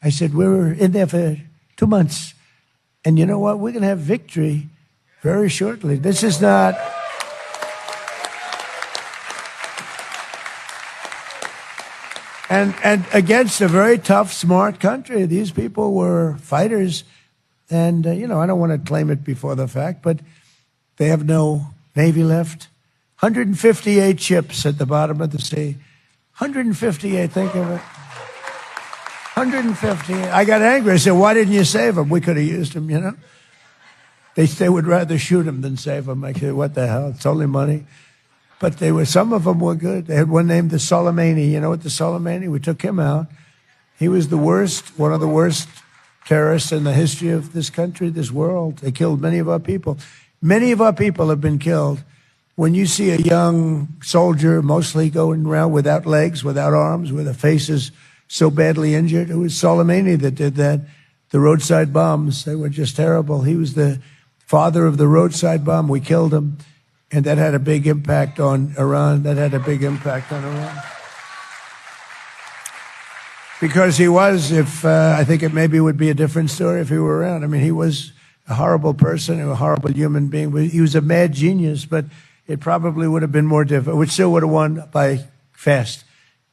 I said, we were in there for 2 months. And you know what? We're going to have victory very shortly. This is not... And against a very tough, smart country. These people were fighters. And, I don't want to claim it before the fact, but they have no Navy left. 158 ships at the bottom of the sea. 158, think of it. 158. I got angry. I said, why didn't you save them? We could have used them, They would rather shoot them than save them. I said, what the hell? It's only money. But some of them were good. They had one named the Soleimani. You know what the Soleimani? We took him out. He was one of the worst terrorists in the history of this country, this world. They killed many of our people. Many of our people have been killed. When you see a young soldier mostly going around without legs, without arms, with their faces so badly injured, it was Soleimani that did that. The roadside bombs, they were just terrible. He was the father of the roadside bomb. We killed him. And that had a big impact on Iran. Because he was, I think it maybe would be a different story if he were around. I mean, he was a horrible person, a horrible human being. He was a mad genius, but it probably would have been more difficult. We still would have won by fast,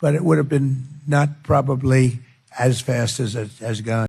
but it would have been not probably as fast as it has gone.